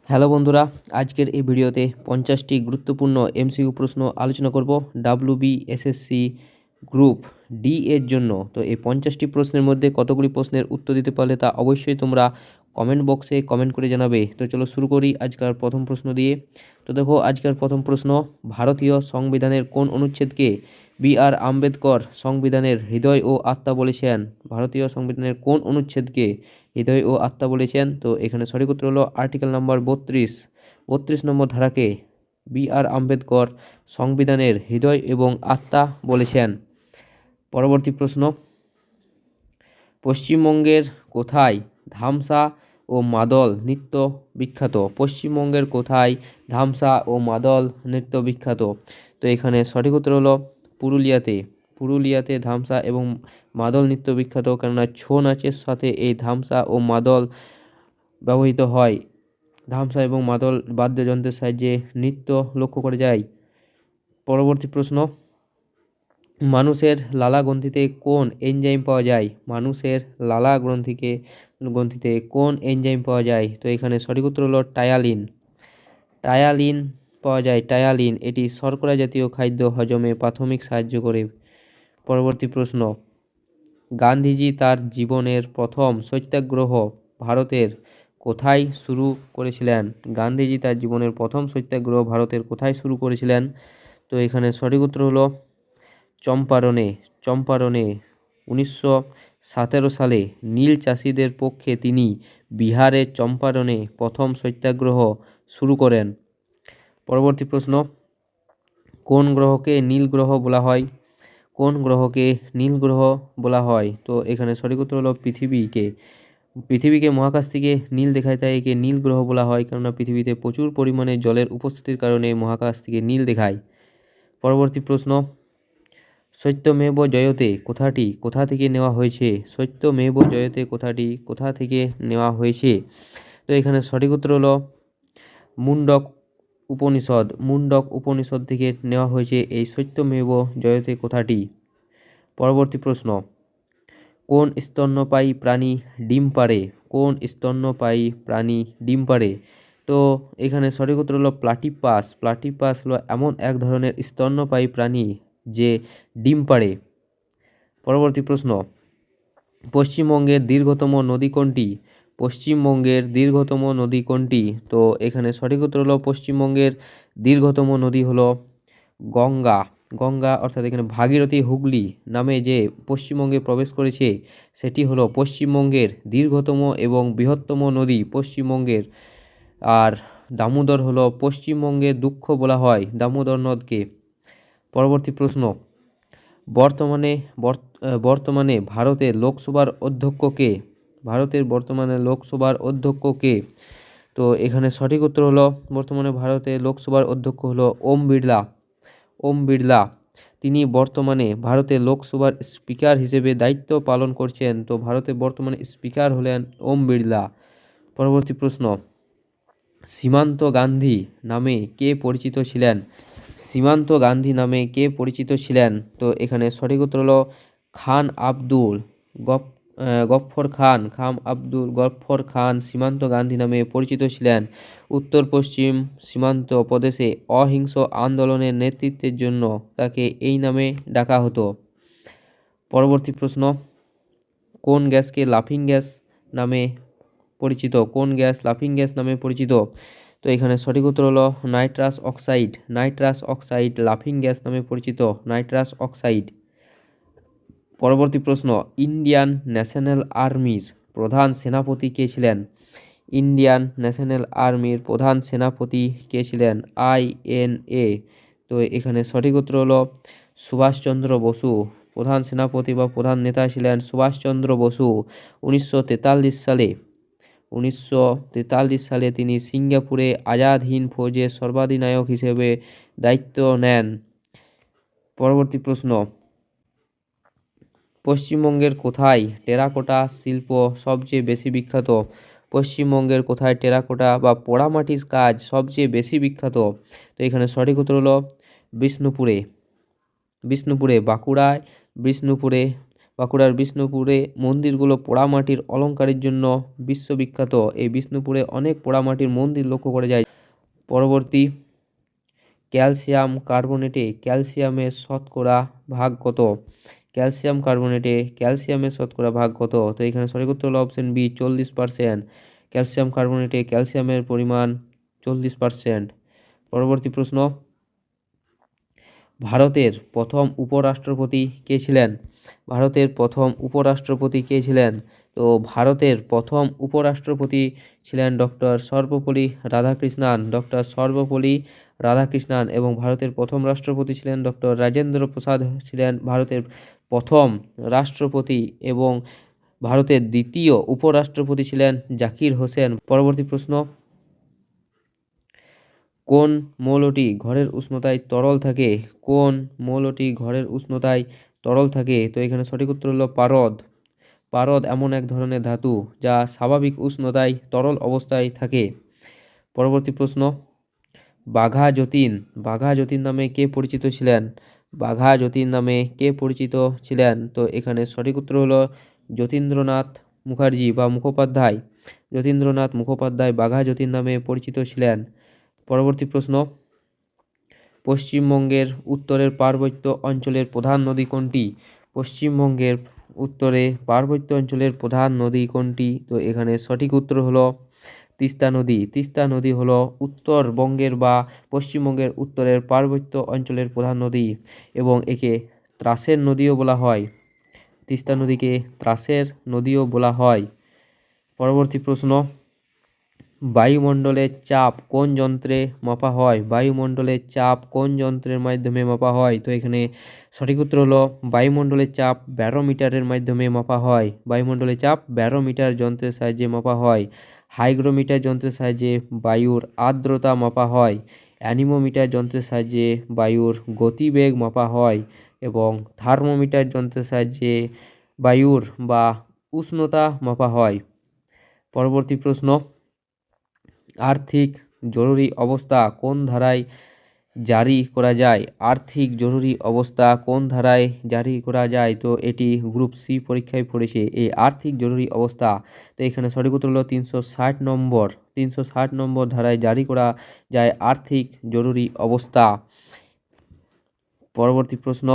Hello বন্ধুরা, আজকের এই ভিডিওতে 50টি গুরুত্বপূর্ণ এমসিকিউ প্রশ্ন আলোচনা করব ডাব্লিউবিএসএসসি গ্রুপ ডি এর জন্য। তো এই 50টি প্রশ্নের মধ্যে কতগুলি প্রশ্নের উত্তর দিতে পারলে তা অবশ্যই তোমরা কমেন্ট বক্সে কমেন্ট করে জানাবে। তো চলো শুরু করি আজকের প্রথম প্রশ্ন দিয়ে। তো দেখো আজকের প্রথম প্রশ্ন, ভারতীয় সংবিধানের কোন অনুচ্ছেদকে বি.আর. আম্বেদকর সংবিধানের হৃদয় ও আত্মা বলেছেন? ভারতীয় সংবিধানের কোন অনুচ্ছেদকে হৃদয় ও আত্মা বলেছেন? তো এখানে সঠিক উত্তর হলো আর্টিকেল নাম্বার 32 নম্বর ধারাকে বি.আর. আম্বেদকর সংবিধানের হৃদয় এবং আত্মা বলেছেন। পরবর্তী প্রশ্ন, পশ্চিমবঙ্গের কোথায় ধামসা ও মাদল নৃত্য বিখ্যাত? পশ্চিমবঙ্গের কোথায় ধামসা ও মাদল নৃত্য বিখ্যাত? তো এখানে সঠিক উত্তর হলো পুরুলিয়াতে ধামসা এবং মাদল নৃত্য বিখ্যাত, কেননা ছৌ নাচের সাথে এই ধামসা ও মাদল ব্যবহৃত হয়। ধামসা এবং মাদল বাদ্যযন্ত্রের সাহায্যে নৃত্য লক্ষ্য করে যায়। পরবর্তী প্রশ্ন, মানুষের লালা গ্রন্থিতে কোন এনজাইম পাওয়া যায়? মানুষের লালা গ্রন্থিতে কোন এনজাইম পাওয়া যায়? তো এখানে সঠিক উত্তর হলো টায়ালিন পাওয়া যায়। এটি শর্করা জাতীয় খাদ্য হজমে প্রাথমিক সাহায্য করে। পরবর্তী প্রশ্ন, গান্ধীজি তার জীবনের প্রথম সত্যাগ্রহ ভারতের কোথায় শুরু করেছিলেন? গান্ধীজি তার জীবনের প্রথম সত্যাগ্রহ ভারতের কোথায় শুরু করেছিলেন? তো এখানে সঠিক উত্তর হলো চম্পারণে 1917 সালে নীল চাষিদের পক্ষে তিনি বিহারের চম্পারণে প্রথম সত্যাগ্রহ শুরু করেন। পরবর্তী প্রশ্ন, কোন গ্রহকে নীল গ্রহ বলা হয়? বলা হয়? তো এখানে সঠিক উত্তর হলো পৃথিবীকে মহাকাশ থেকে নীল দেখায়, তাই একে নীল গ্রহ বলা হয়, কেননা পৃথিবীতে প্রচুর পরিমাণে জলের উপস্থিতির কারণে মহাকাশ থেকে নীল দেখায়। পরবর্তী প্রশ্ন, সত্যমেব জয়তে কথাটি কোথা থেকে নেওয়া হয়েছে? সত্যমেব জয়তে কথাটি কোথা থেকে নেওয়া হয়েছে? তো এখানে সঠিক উত্তর হলো মুন্ডক উপনিষদ থেকে নেওয়া হয়েছে এই সত্যমেব জয়তে কথাটি। পরবর্তী প্রশ্ন, কোন স্তন্যপায়ী প্রাণী ডিম পাড়ে? তো এখানে সঠিক উত্তর হলো প্লাটিপাস হলো এমন এক ধরনের স্তন্যপায়ী প্রাণী যে ডিম পাড়ে। পরবর্তী প্রশ্ন, পশ্চিমবঙ্গের দীর্ঘতম নদী কোনটি? তো এখানে সঠিক উত্তর হলো পশ্চিমবঙ্গের দীর্ঘতম নদী হলো গঙ্গা অর্থাৎ এখানে ভাগীরথী হুগলি নামে যে পশ্চিমবঙ্গে প্রবেশ করেছে সেটি হলো পশ্চিমবঙ্গের দীর্ঘতম এবং বৃহত্তম নদী পশ্চিমবঙ্গের। আর দামোদর হলো পশ্চিমবঙ্গের দুঃখ বলা হয় দামোদর নদকে। পরবর্তী প্রশ্ন, বর্তমানে ভারতের লোকসভার অধ্যক্ষ কে? তো এখানে সঠিক উত্তর হলো বর্তমানে ভারতের লোকসভার অধ্যক্ষ হলো ওম বিড়লা। তিনি বর্তমানে ভারতের লোকসভার স্পিকার হিসেবে দায়িত্ব পালন করছেন। তো ভারতের বর্তমানে স্পিকার হলেন ওম বিড়লা। পরবর্তী প্রশ্ন, সীমান্ত গান্ধী নামে কে পরিচিত ছিলেন? তো এখানে সঠিক উত্তর হলো গফফর খান সীমান্ত গান্ধী নামে পরিচিত ছিলেন। উত্তর পশ্চিম সীমান্ত প্রদেশে অহিংস আন্দোলনের নেতৃত্বের জন্য তাকে এই নামে ডাকা হতো। পরবর্তী প্রশ্ন, কোন গ্যাসকে লাফিং গ্যাস নামে পরিচিত? তো এখানে সঠিক উত্তর হলো নাইট্রাস অক্সাইড লাফিং গ্যাস নামে পরিচিত। পরবর্তী প্রশ্ন, ইন্ডিয়ান ন্যাশনাল আর্মির প্রধান সেনাপতি কে ছিলেন? INA। তো এখানে সঠিক উত্তর হলো সুভাষচন্দ্র বসু। প্রধান সেনাপতি বা প্রধান নেতা ছিলেন সুভাষচন্দ্র বসু। 1943 সালে তিনি সিঙ্গাপুরে আজাদ হিন্দ ফৌজের সর্বাধিনায়ক হিসেবে দায়িত্ব নেন। পরবর্তী প্রশ্ন, পশ্চিমবঙ্গের কোথায় টেরাকোটা শিল্প সবচেয়ে বেশি বিখ্যাত? পশ্চিমবঙ্গের কোথায় টেরাকোটা বা পোড়ামাটির কাজ সবচেয়ে বেশি বিখ্যাত? তো এখানে সঠিক উত্তর হলো বিষ্ণুপুরে। বাঁকুড়ায় বিষ্ণুপুরে বাঁকুড়ার বিষ্ণুপুরে মন্দিরগুলো পোড়ামাটির অলংকারের জন্য বিশ্ববিখ্যাত। এই বিষ্ণুপুরে অনেক পোড়ামাটির মন্দির লক্ষ্য করা যায়। পরবর্তী, ক্যালসিয়াম কার্বনেটে ক্যালসিয়ামের শতকরা ভাগ কত? ক্যালসিয়াম কার্বনেটে ক্যালসিয়ামের শতকরা ভাগ কত? তো এখানে সঠিক উত্তর হলো অপশন বি 40%। ক্যালসিয়াম কার্বনেটে ক্যালসিয়ামের পরিমাণ 40%। পরবর্তী প্রশ্ন, ভারতের প্রথম উপরাষ্ট্রপতি কে ছিলেন? ভারতের প্রথম উপরাষ্ট্রপতি কে ছিলেন? তো ভারতের প্রথম উপরাষ্ট্রপতি ছিলেন ডক্টর সর্বপল্লী রাধাকৃষ্ণান। ডক্টর সর্বপল্লী রাধাকৃষ্ণান। এবং ভারতের প্রথম রাষ্ট্রপতি ছিলেন ডক্টর রাজেন্দ্র প্রসাদ ছিলেন ভারতের প্রথম রাষ্ট্রপতি। এবং ভারতের দ্বিতীয় উপরাষ্ট্রপতি ছিলেন জাকির হোসেন। পরবর্তী প্রশ্ন, কোন মৌলটি ঘরের উষ্ণতায় তরল থাকে? কোন মৌলটি ঘরের উষ্ণতায় তরল থাকে? তো এখানে সঠিক উত্তর হলো পারদ। পারদ এমন এক ধরনের ধাতু যা স্বাভাবিক উষ্ণতায় তরল অবস্থায় থাকে। পরবর্তী প্রশ্ন, বাঘা যতীন বাঘা যতীন নামে কে পরিচিত ছিলেন? বাঘা যতীন নামে কে পরিচিত ছিলেন? তো এখানে সঠিক উত্তর হলো যতীন্দ্রনাথ মুখার্জি বা মুখোপাধ্যায়। যতীন্দ্রনাথ মুখোপাধ্যায় বাঘা যতীন নামে পরিচিত ছিলেন। পরবর্তী প্রশ্ন, পশ্চিমবঙ্গের উত্তরের পার্বত্য অঞ্চলের প্রধান নদী কোনটি? পশ্চিমবঙ্গের উত্তরে পার্বত্য অঞ্চলের প্রধান নদী কোনটি? তো এখানে সঠিক উত্তর হলো তিস্তা নদী। তিস্তা নদী হলো উত্তরবঙ্গের বা পশ্চিমবঙ্গের উত্তরের পার্বত্য অঞ্চলের প্রধান নদী এবং একে ত্রাসের নদীও বলা হয়। তিস্তা নদীকে ত্রাসের নদীও বলা হয়। পরবর্তী প্রশ্ন, বায়ুমণ্ডলের চাপ কোন যন্ত্রে মাপা হয়? বায়ুমণ্ডলের চাপ কোন যন্ত্রের মাধ্যমে মাপা হয়? তো এখানে সঠিক উত্তর হলো বায়ুমণ্ডলের চাপ ব্যারোমিটারের মাধ্যমে মাপা হয়। বায়ুমণ্ডলের চাপ ব্যারোমিটার যন্ত্রের সাহায্যে মাপা হয়। হাইগ্রোমিটার যন্ত্রের সাহায্যে বায়ুর আর্দ্রতা মাপা হয়। অ্যানিমোমিটার যন্ত্রের সাহায্যে বায়ুর গতিবেগ মাপা হয় এবং থার্মোমিটার যন্ত্রের সাহায্যে বায়ুর বা উষ্ণতা মাপা হয়। পরবর্তী প্রশ্ন, আর্থিক জরুরি অবস্থা কোন ধারায় জারি করা যায়? আর্থিক জরুরি অবস্থা কোন ধারায় জারি করা যায়? তো এটি গ্রুপ সি পরীক্ষায় পড়েছে এই আর্থিক জরুরি অবস্থা। তো এখানে সঠিক উত্তর হলো 360 নম্বর ধারায় জারি করা যায় আর্থিক জরুরি অবস্থা। পরবর্তী প্রশ্ন,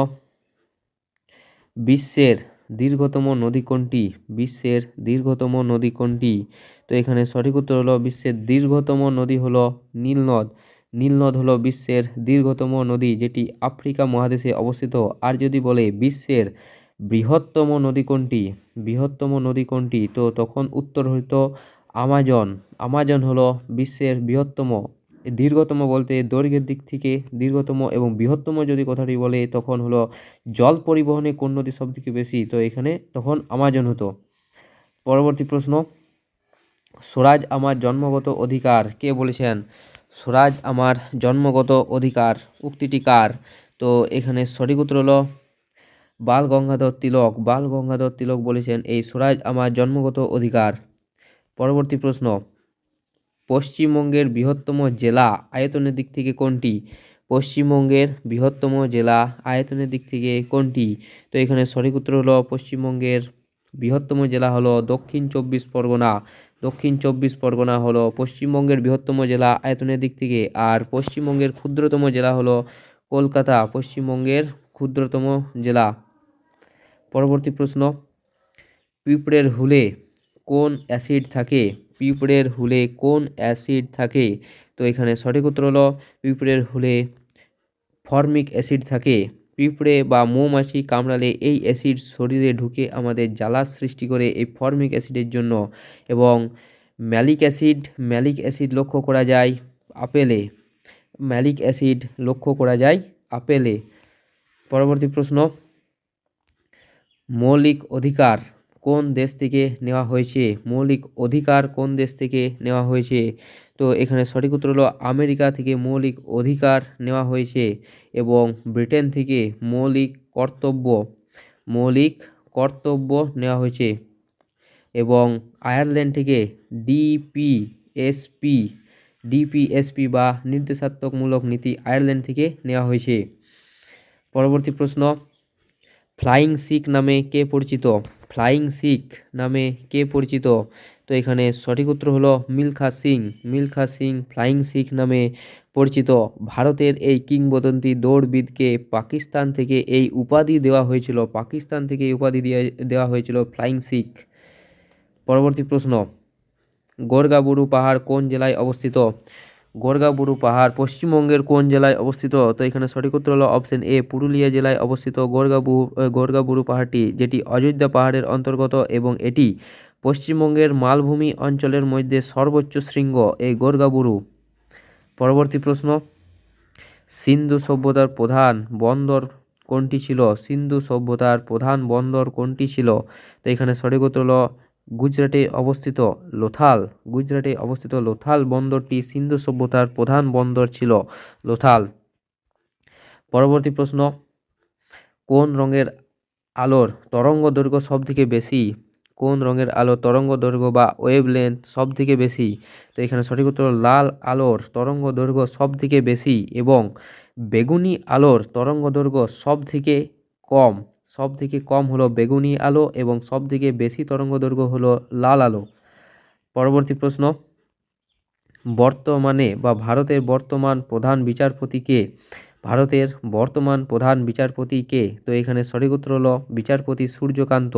বিশ্বের দীর্ঘতম নদী কোনটি? বিশ্বের দীর্ঘতম নদী কোনটি? তো এখানে সঠিক উত্তর হলো বিশ্বের দীর্ঘতম নদী হলো নীলনদ। নীলনদ হলো বিশ্বের দীর্ঘতম নদী যেটি আফ্রিকা মহাদেশে অবস্থিত। আর যদি বলে বিশ্বের বৃহত্তম নদী কোনটি? বৃহত্তম নদী কোনটি? তো তখন উত্তর হইতো আমাজন। আমাজন হলো বিশ্বের বৃহত্তম। দীর্ঘতম বলতে দৈর্ঘ্যের দিক থেকে দীর্ঘতম এবং বৃহত্তম যদি কথাটি বলে তখন হলো জল পরিবহনে কোন নদী সবথেকে বেশি? তো এখানে তখন আমাজন হতো। পরবর্তী প্রশ্ন, স্বরাজ আমার জন্মগত অধিকার কে বলেছেন? স্বরাজ আমার জন্মগত অধিকার উক্তিটি কার? তো এখানে সঠিক উত্তর হলো বাল গঙ্গাধর তিলক। বাল গঙ্গাধর তিলক বলেছেন এই স্বরাজ আমার জন্মগত অধিকার। পরবর্তী প্রশ্ন, পশ্চিমবঙ্গের বৃহত্তম জেলা আয়তনের দিক থেকে কোনটি? পশ্চিমবঙ্গের বৃহত্তম জেলা আয়তনের দিক থেকে কোনটি? তো এখানে সঠিক উত্তর হলো পশ্চিমবঙ্গের বৃহত্তম জেলা হলো দক্ষিণ চব্বিশ পরগনা। দক্ষিণ চব্বিশ পরগনা হলো পশ্চিমবঙ্গের বৃহত্তম জেলা আয়তনের দিক থেকে। আর পশ্চিমবঙ্গের ক্ষুদ্রতম জেলা হলো কলকাতা। পশ্চিমবঙ্গের ক্ষুদ্রতম জেলা। পরবর্তী প্রশ্ন, পিঁপড়ের হুলে কোন অ্যাসিড থাকে? পিঁপড়ের হুলে কোন অ্যাসিড থাকে? তো এখানে সঠিক উত্তর হলো পিঁপড়ের হুলে ফর্মিক অ্যাসিড থাকে। পিঁপড়ে বা মৌমাছি কামড়ালে এই অ্যাসিড শরীরে ঢুকে আমাদের জ্বালার সৃষ্টি করে এই ফর্মিক অ্যাসিডের জন্য। এবং ম্যালিক অ্যাসিড লক্ষ্য করা যায় আপেলে। ম্যালিক অ্যাসিড লক্ষ্য করা যায় আপেলে। পরবর্তী প্রশ্ন, মৌলিক অধিকার কোন দেশ থেকে নেওয়া হয়েছে? মৌলিক অধিকার কোন দেশ থেকে নেওয়া হয়েছে? তো এখানে সঠিক উত্তর হলো আমেরিকা থেকে মৌলিক অধিকার নেওয়া হয়েছে এবং ব্রিটেন থেকে মৌলিক কর্তব্য নেওয়া হয়েছে এবং আয়ারল্যান্ড থেকে ডিপিএসপি ডিপিএসপি বা নির্দেশাত্মকমূলক নীতি আয়ারল্যান্ড থেকে নেওয়া হয়েছে। পরবর্তী প্রশ্ন, ফ্লাইং সিখ নামে কে পরিচিত? ফ্লাইং সিখ নামে কে পরিচিত? তো এখানে সঠিক উত্তর হলো মিলখা সিং। মিলখা সিং ফ্লাইং সিখ নামে পরিচিত। ভারতের এই কিংবদন্তি দৌড়বিদকে পাকিস্তান থেকে এই উপাধি দেওয়া হয়েছিল। পাকিস্তান থেকে এই উপাধি দেওয়া হয়েছিল ফ্লাইং সিখ। পরবর্তী প্রশ্ন, গোরগাবুরু পাহাড় কোন জেলায় অবস্থিত? গোরগাবুরু পাহাড় পশ্চিমবঙ্গের কোন জেলায় অবস্থিত? তো এখানে সঠিক উত্তর হলো অপশন এ, পুরুলিয়া জেলায় অবস্থিত গোরগাবুরু পাহাড়টি, যেটি অযোধ্যা পাহাড়ের অন্তর্গত এবং এটি পশ্চিমবঙ্গের মালভূমি অঞ্চলের মধ্যে সর্বোচ্চ শৃঙ্গ এই গোরগাবুরু। পরবর্তী প্রশ্ন, সিন্ধু সভ্যতার প্রধান বন্দর কোনটি ছিল? সিন্ধু সভ্যতার প্রধান বন্দর কোনটি ছিল? তো এখানে সঠিক উত্তর হলো গুজরাটে অবস্থিত লোথাল। গুজরাটে অবস্থিত লোথাল বন্দরটি সিন্ধু সভ্যতার প্রধান বন্দর ছিল লোথাল। পরবর্তী প্রশ্ন, কোন রঙের আলোর তরঙ্গ দৈর্ঘ্য সব থেকে বেশি? কোন রঙের আলোর তরঙ্গ দৈর্ঘ্য বা ওয়েভ লেন্থ সব থেকে বেশি? তো এখানে সঠিক উত্তর লাল আলোর তরঙ্গ দৈর্ঘ্য সব থেকে বেশি এবং বেগুনি আলোর তরঙ্গ দৈর্ঘ্য সব থেকে কম। সব থেকে কম হলো বেগুনি আলো এবং সব থেকে বেশি তরঙ্গ দৈর্ঘ্য হলো লাল আলো। পরবর্তী প্রশ্ন, বর্তমানে বা ভারতের বর্তমান প্রধান বিচারপতি কে? ভারতের বর্তমান প্রধান বিচারপতি কে? তো এখানে সঠিক উত্তর হলো বিচারপতি সূর্যকান্ত।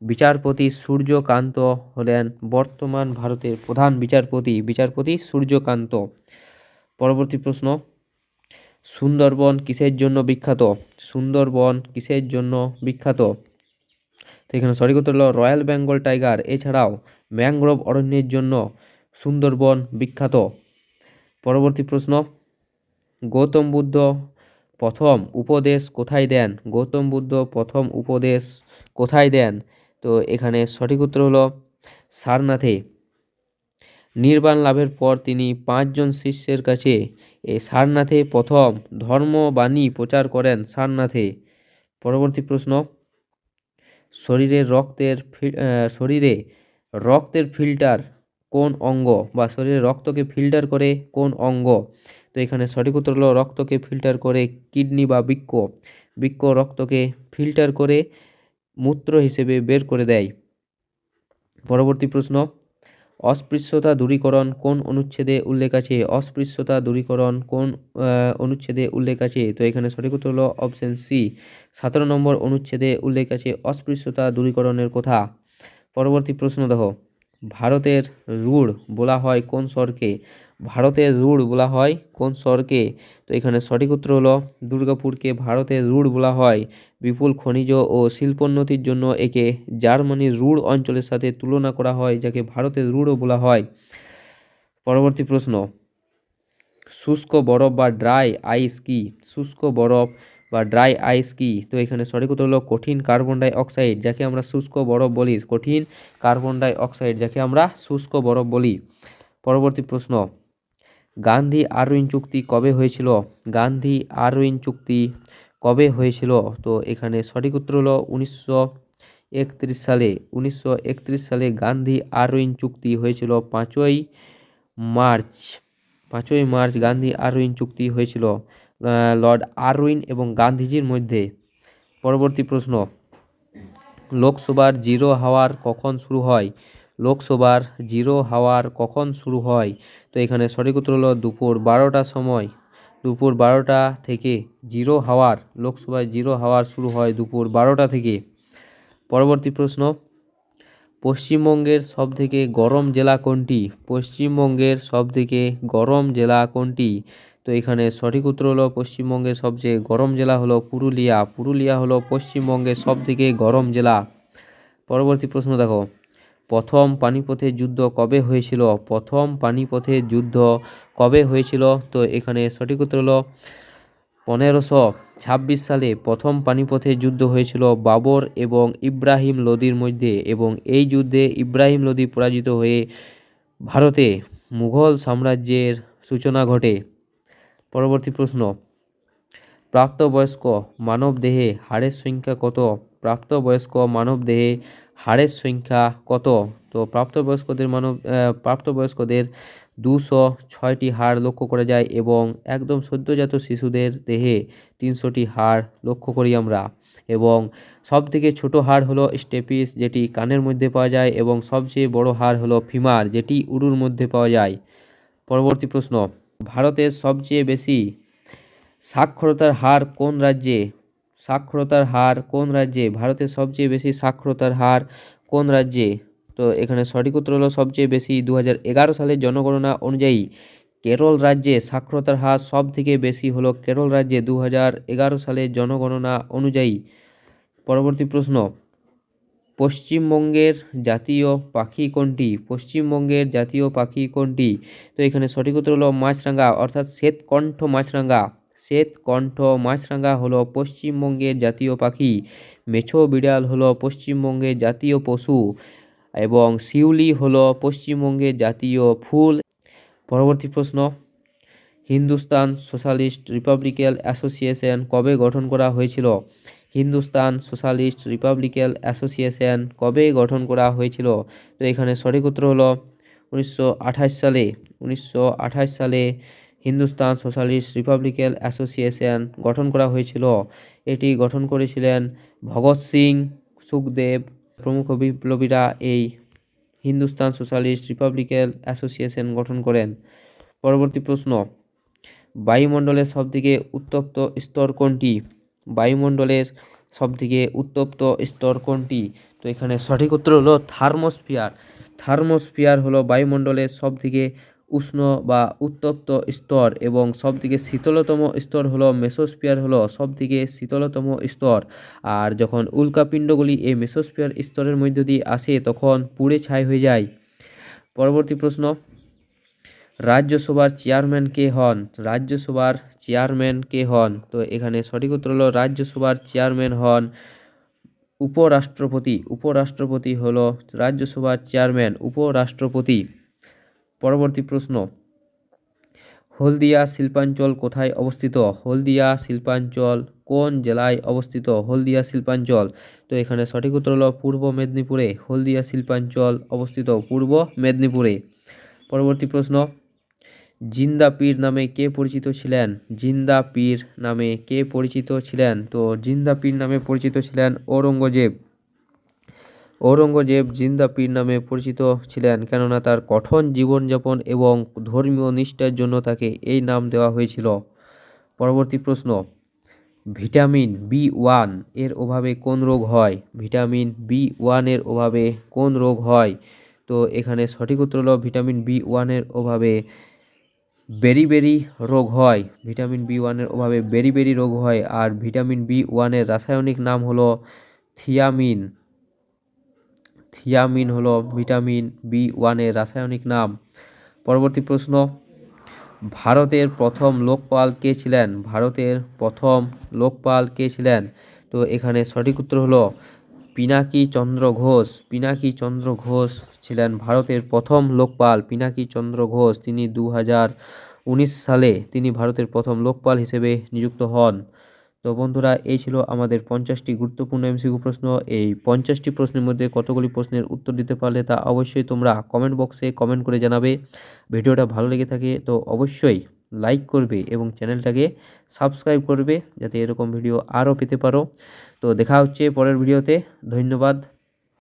বিচারপতি সূর্যকান্ত হলেন বর্তমান ভারতের প্রধান বিচারপতি, বিচারপতি সূর্যকান্ত। পরবর্তী প্রশ্ন, সুন্দরবন কিসের জন্য বিখ্যাত? সুন্দরবন কিসের জন্য বিখ্যাত? তো এখানে সঠিক উত্তর হলো রয়্যাল বেঙ্গল টাইগার এছাড়াও ম্যানগ্রোভ অরণ্যের জন্য সুন্দরবন বিখ্যাত। পরবর্তী প্রশ্ন, গৌতম বুদ্ধ প্রথম উপদেশ কোথায় দেন? গৌতম বুদ্ধ প্রথম উপদেশ কোথায় দেন? তো এখানে সঠিক উত্তর হলো সারনাথে। নির্বাণ লাভের পর তিনি 5 জন শিষ্যের কাছে এই সারনাথে প্রথম ধর্মবাণী প্রচার করেন সারনাথে। পরবর্তী প্রশ্ন, শরীরে রক্তের ফিল্টার কোন অঙ্গ বা শরীরে রক্তকে ফিল্টার করে কোন অঙ্গ? তো এখানে সঠিক উত্তর হলো রক্তকে ফিল্টার করে কিডনি বা বৃক্ক। বৃক্ক রক্তকে ফিল্টার করে মূত্র হিসেবে বের করে দেয়। পরবর্তী প্রশ্ন, অস্পৃশ্যতা দূরীকরণ কোন অনুচ্ছেদে উল্লেখ আছে? অস্পৃশ্যতা দূরীকরণ কোন অনুচ্ছেদে উল্লেখ আছে? তো এখানে সঠিক উত্তর হলো অপশন সি, 17 নম্বর অনুচ্ছেদে উল্লেখ আছে অস্পৃশ্যতা দূরীকরণের কথা। পরবর্তী প্রশ্ন দেখো, ভারতের রুড় বলা হয় কোন স্বরকে? ভারতের রুড় বলা হয় কোন স্বরকে? তো এখানে সঠিক উত্তর হলো দুর্গাপুরকে ভারতের রুড় বলা হয়। বিপুল খনিজ ও শিল্পোন্নতির জন্য একে জার্মানির রুড় অঞ্চলের সাথে তুলনা করা হয়, যাকে ভারতের রুড়ও বলা হয়। পরবর্তী প্রশ্ন, শুষ্ক বরফ বা ড্রাই আইস কি? শুষ্ক বরফ বা ড্রাই আইস কি? তো এখানে সঠিক উত্তর হলো কঠিন কার্বন ডাই অক্সাইড, যাকে আমরা শুষ্ক বরফ বলি। কঠিন কার্বন ডাই অক্সাইড, যাকে আমরা শুষ্ক বরফ বলি। পরবর্তী প্রশ্ন, গান্ধী আরউইন চুক্তি কবে হয়েছিল? গান্ধী আরউইন চুক্তি কবে হয়েছিল? তো এখানে সঠিক উত্তর হলো 1931 সালে। 1931 সালে গান্ধী আরউইন চুক্তি হয়েছিল 5ই মার্চ। 5ই মার্চ গান্ধী আরউইন চুক্তি হয়েছিল লর্ড আরউইন এবং গান্ধীজির মধ্যে। পরবর্তী প্রশ্ন, লোকসভার জিরো হাওয়ার কখন শুরু হয়? লোকসভার জিরো হাওয়ার কখন শুরু হয়? তো এখানে সঠিক উত্তর হলো দুপুর 12টার সময়। দুপুর 12টা থেকে জিরো হাওয়ার, লোকসভায় জিরো হাওয়ার শুরু হয় দুপুর 12টা থেকে। পরবর্তী প্রশ্ন, পশ্চিমবঙ্গের সবথেকে গরম জেলা কোনটি? পশ্চিমবঙ্গের সবথেকে গরম জেলা কোনটি? তো এখানে সঠিক উত্তর হলো পশ্চিমবঙ্গের সবচেয়ে গরম জেলা হলো পুরুলিয়া। পুরুলিয়া হলো পশ্চিমবঙ্গের সবথেকে গরম জেলা। পরবর্তী প্রশ্ন দেখো, প্রথম পানিপথের যুদ্ধ কবে হয়েছিল? প্রথম পানিপথের যুদ্ধ কবে হয়েছিল? তো এখানে সঠিক উত্তর হলো 1526 সালে প্রথম পানিপথের যুদ্ধ হয়েছিল বাবর এবং ইব্রাহিম লোদির মধ্যে এবং এই যুদ্ধে ইব্রাহিম লোদি পরাজিত হয়ে ভারতে মুঘল সাম্রাজ্যের সূচনা ঘটে। পরবর্তী প্রশ্ন, প্রাপ্তবয়স্ক মানবদেহে হাড়ের সংখ্যা কত? প্রাপ্তবয়স্ক মানবদেহে হাড়ের সংখ্যা কত? তো প্রাপ্তবয়স্কদের 206টি হাড় লক্ষ্য করা যায় এবং একদম সদ্যজাত শিশুদের দেহে 300টি হাড় লক্ষ্য করি আমরা। এবং সবথেকে ছোট হাড় হলো স্টেপিস, যেটি কানের মধ্যে পাওয়া যায়, এবং সবচেয়ে বড় হাড় হলো ফিমার, যেটি উরুর মধ্যে পাওয়া যায়। পরবর্তী প্রশ্ন, ভারতের সবচেয়ে বেশি সাক্ষরতার হার কোন রাজ্যে? সাক্ষরতার হার কোন রাজ্যে? ভারতের সবচেয়ে বেশি সাক্ষরতার হার কোন রাজ্যে? তো এখানে সঠিক উত্তর হলো সবচেয়ে বেশি 2011 সালের জনগণনা অনুযায়ী কেরল রাজ্যে সাক্ষরতার হার সব থেকে বেশি হলো কেরল রাজ্যে 2011 সালের জনগণনা অনুযায়ী। পরবর্তী প্রশ্ন, পশ্চিমবঙ্গের জাতীয় পাখি কোনটি? পশ্চিমবঙ্গের জাতীয় পাখি কোনটি? তো এখানে সঠিক উত্তর হলো মাছরাঙা, অর্থাৎ শ্বেতকণ্ঠ মাছরাঙা। শ্বেতকণ্ঠ মাছরাঙা হলো পশ্চিমবঙ্গের জাতীয় পাখি। মেছো বিড়াল হলো পশ্চিমবঙ্গের জাতীয় পশু এবং শিউলি হলো পশ্চিমবঙ্গের জাতীয় ফুল। পরবর্তী প্রশ্ন, হিন্দুস্তান সোশ্যালিস্ট রিপাবলিকান অ্যাসোসিয়েশন কবে গঠন করা হয়েছিল? হিন্দুস্তান সোশ্যালিস্ট রিপাবলিকান অ্যাসোসিয়েশন কবে গঠন করা হয়েছিল? তো এখানে সঠিক উত্তর হলো 1928 সালে। 1928 সালে হিন্দুস্তান সোশ্যালিস্ট রিপাবলিকান অ্যাসোসিয়েশন গঠন করা হয়েছিল। এটি গঠন করেছিলেন ভগৎ সিং, সুখদেব প্রমুখ বিপ্লবীরা এই হিন্দুস্তান সোশ্যালিস্ট রিপাবলিকান অ্যাসোসিয়েশন গঠন করেন। পরবর্তী প্রশ্ন, বায়ুমণ্ডলের সবথেকে উত্তপ্ত স্তর কোনটি? বায়ুমণ্ডলের সবথেকে উত্তপ্ত স্তর কোনটি? তো এখানে সঠিক উত্তর হলো থার্মোস্ফিয়ার। থার্মোস্ফিয়ার হলো বায়ুমণ্ডলের সবথেকে উষ্ণ বা উত্তপ্ত স্তর, এবং সবথেকে শীতলতম স্তর হলো মেসোস্ফিয়ার, হলো সবথেকে শীতলতম স্তর। আর যখন উল্কাপিণ্ডগুলি এই মেসোস্ফিয়ার স্তরের মধ্য দিয়ে আসে তখন পুড়ে ছাই হয়ে যায়। পরবর্তী প্রশ্ন, রাজ্যসভার চেয়ারম্যান কে হন? রাজ্যসভার চেয়ারম্যান কে হন? তো এখানে সঠিক উত্তর হলো রাজ্যসভার চেয়ারম্যান হন উপরাষ্ট্রপতি। উপরাষ্ট্রপতি হলো রাজ্যসভার চেয়ারম্যান, উপরাষ্ট্রপতি। পরবর্তী প্রশ্ন, হলদিয়া শিল্পাঞ্চল কোথায় অবস্থিত? হলদিয়া শিল্পাঞ্চল কোন জেলায় অবস্থিত? হলদিয়া শিল্পাঞ্চল, তো এখানে সঠিক উত্তর হলো পূর্ব মেদিনীপুরে। হলদিয়া শিল্পাঞ্চল অবস্থিত পূর্ব মেদিনীপুরে। পরবর্তী প্রশ্ন, জিন্দা পীর নামে কে পরিচিত ছিলেন? জিন্দা পীর নামে কে পরিচিত ছিলেন? তো জিন্দা পীর নামে পরিচিত ছিলেন ঔরঙ্গজেব। ঔরঙ্গজেব জিন্দা পীর নামে পরিচিত ছিলেন, কেননা তার কঠোর জীবনযাপন এবং ধর্মীয় নিষ্ঠার জন্য তাকে এই নাম দেওয়া হয়েছিল। পরবর্তী প্রশ্ন, ভিটামিন B1 এর অভাবে কোন রোগ হয়? ভিটামিন B1 এর অভাবে কোন রোগ হয়? তো এখানে সঠিক উত্তর হলো ভিটামিন B1 এর অভাবে বেরি রোগ হয়। ভিটামিন B1 এর অভাবে বেরি রোগ হয়। আর ভিটামিন B1 এর রাসায়নিক নাম হলো থিয়ামিন। থিয়ামিন হলো ভিটামিন B1 এর রাসায়নিক নাম। পরবর্তী প্রশ্ন, ভারতের প্রথম লোকপাল কে ছিলেন? ভারতের প্রথম লোকপাল কে ছিলেন? তো এখানে সঠিক উত্তর হলো পিনাকি চন্দ্র ঘোষ। পিনাকি চন্দ্র ঘোষ ছিলেন ভারতের প্রথম লোকপাল। পিনাকি চন্দ্র ঘোষ, তিনি 2019 সালে তিনি ভারতের প্রথম লোকপাল হিসেবে নিযুক্ত হন। তো বন্ধুরা, এই ছিল আমাদের 50টি গুরুত্বপূর্ণ এমসিকিউ প্রশ্ন। এই 50টি প্রশ্নের মধ্যে কতগুলি প্রশ্নের উত্তর দিতে পারলে তা অবশ্যই তোমরা কমেন্ট বক্সে কমেন্ট করে জানাবে। ভিডিওটা ভালো লেগে থাকে তো অবশ্যই লাইক করবে এবং চ্যানেলটাকে সাবস্ক্রাইব করবে, যাতে এরকম ভিডিও আরও পেতে পারো। তো দেখা হচ্ছে পরের ভিডিওতে। ধন্যবাদ।